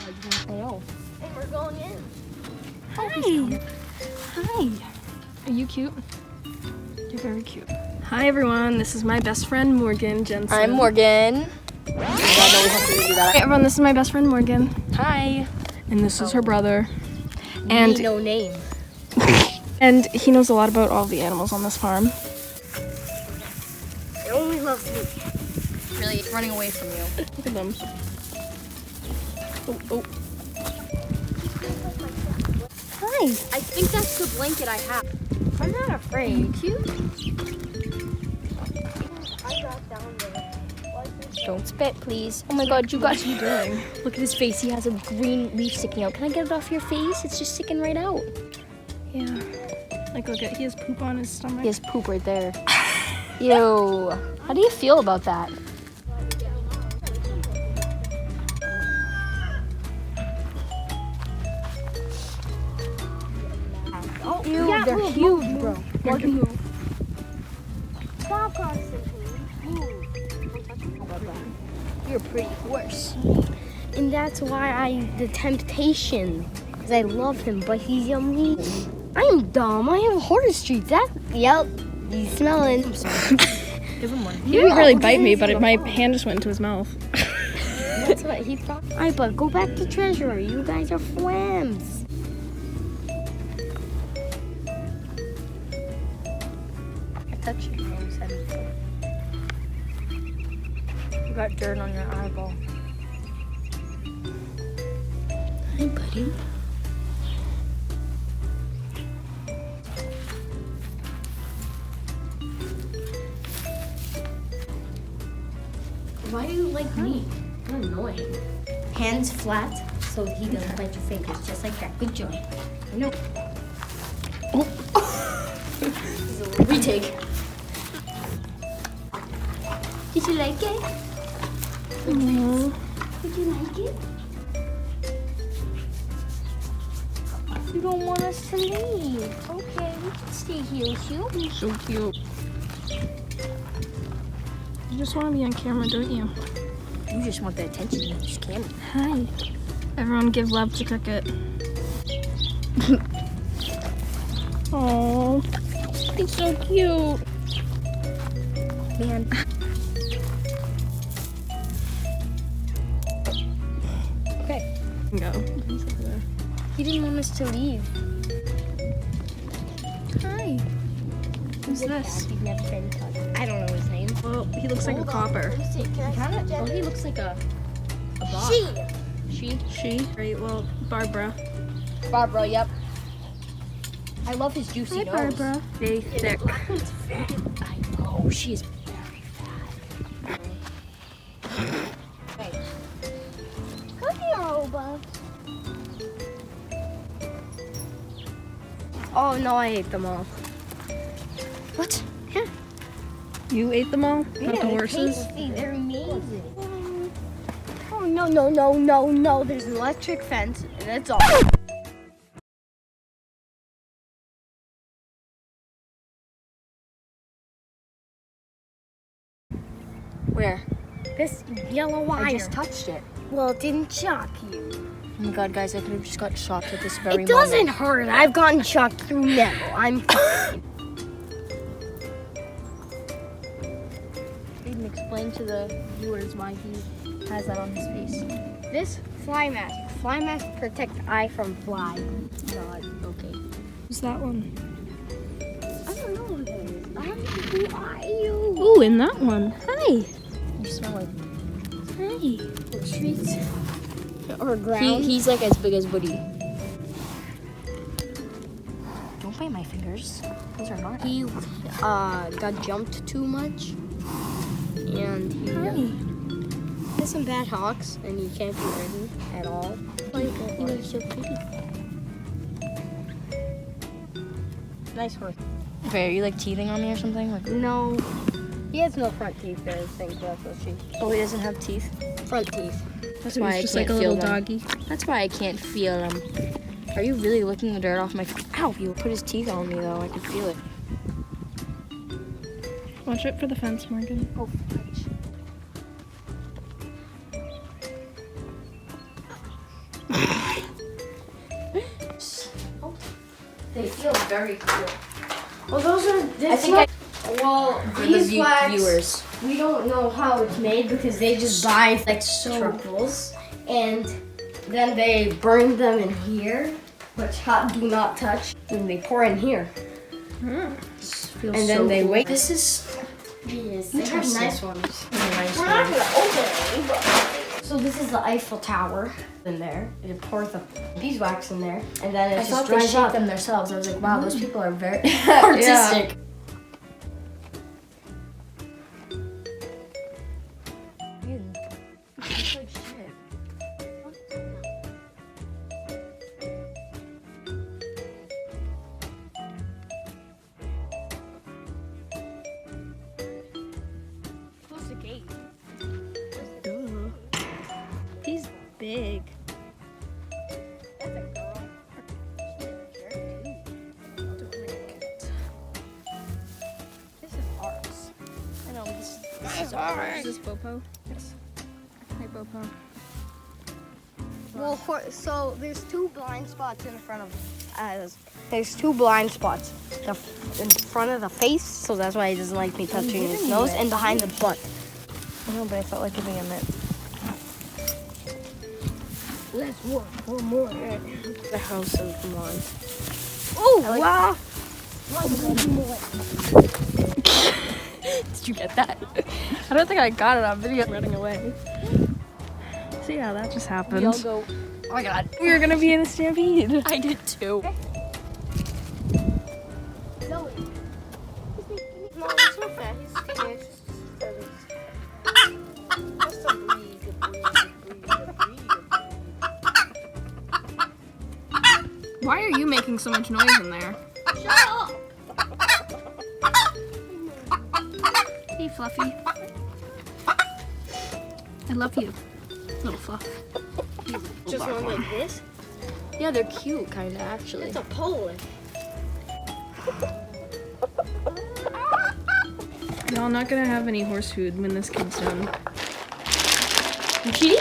I know. And we're going in. Hi. Hi. Are you cute? You're very cute. Hi everyone, this is my best friend Morgan Jensen. I'm Morgan. I know we have to do that. Hey everyone, this is my best friend Morgan. Hi. And this is her brother. And no name. And he knows a lot about all the animals on this farm. It only loves me. Really, it's running away from you. Look at them. Oh. Hi. I think that's the blanket I have. I'm not afraid. Cute. I got down there. Don't spit, please. Oh my God, you guys. What are you doing? Look at his face. He has a green leaf sticking out. Can I get it off your face? It's just sticking right out. Yeah. Like look at, he has poop on his stomach. He has poop right there. Ew. How do you feel about that? Oh, Ew, yeah, they're move, huge, move, bro. move. Morgan, move. Stop constantly. Move. You're a pretty horse. And that's why the temptation. Because I love him, but he's yummy. I'm dumb. I have horse treats. Yep. He's smelling. I'm sorry. Give him one. He didn't really bite me, but my hand just went into his mouth. That's what he thought. Alright, but go back to Treasurer. You guys are flams. I touched your nose head before. You got dirt on your eyeball. Hi, buddy. Why do you like me? You're annoying. Hands flat so he doesn't bite your fingers. Just like that. Good job. I know. Retake. Did you like it? Aww. Did you like it? You don't want us to leave. Okay, we can stay here with you. So cute. You just want to be on camera, don't you? You just want the attention. You just can't. Hi. Everyone give love to Cricket. Oh, he's so cute. Man. Okay. Go. He didn't want us to leave. Hi. Who's this? He's never been touched. I don't know his name. Well, he looks like a copper. Oh, he looks like a box. She? She? Great. Well, Barbara. Barbara, yep. I love his juicy Hi, nose. Barbara. Very thick. I know, she is very fat. Hey. Come here, Oba. Oh no, I hate them all. What? You ate them all? Not the horses? Tasty. They're amazing. Oh no! There's an electric fence, and that's all. Where? This yellow wire. I just touched it. Well, it didn't shock you. Oh my God, guys, I could have just got shocked at this very It doesn't moment. hurt. I've gotten shocked through metal. I'm fine. Aiden, explain to the viewers why he has that on his face. This fly mask. Fly mask protect eye from fly. God, okay. Who's that one? I don't know who that is. Who are you? Ooh, and that one. Hi. You smell like Hi. Treats or ground. he's like as big as Woody. Don't bite my fingers. Those are not. He got jumped too much, and he has some bad hawks, and he can't be ridden at all. He was so pretty. Nice horse. Okay, are you like teething on me or something? Like, No, he has no front teeth or anything. That's what she. oh, he doesn't have teeth. Front teeth. That's So why he's I just can't like a feel little them. doggy. That's why I can't feel them. Are you really licking the dirt off my? Ow! You put his teeth on me though. I can feel it. Watch it for the fence, Morgan. Oh, fudge. very cool. Well, those are. I think well, for the these wax, viewers. we don't know how it's made because they just buy like circles and then they burn them in here, which hot do not touch, and they pour in here. Feels And then so they cool. wait. This is Yes, they have Interesting. nice ones. a nice We're one. not gonna open any, but so this is the Eiffel Tower in there. They pour the beeswax in there, and then it I just thought they dries shaped up. them themselves. I was like, wow, those people are very artistic. Close the gate. He's big. That's a girl. This is ours. I know, this is ours. Is this Bopo? Yes. Hi, Bopo. Well, so there's two blind spots in front of there's two blind spots. In front of the face, so that's why he doesn't like me touching his nose, and behind the butt. I know, but I felt like giving a mint. Let's work for more. The house of Milan. Oh, like- wow. Did you get that? I don't think I got it on video running away. See how that just happened. We all go. Oh my god. We were gonna be in a stampede. I did too. Zoe. No, it's not that. He's scared. Just a breathe, Why are you making so much noise in there? Shut up! Hey, Fluffy. I love you, little Fluff. Just one like this? Yeah, they're cute, kind of, actually. It's a Polish. Y'all not gonna have any horse food when this kid's done. Kitty?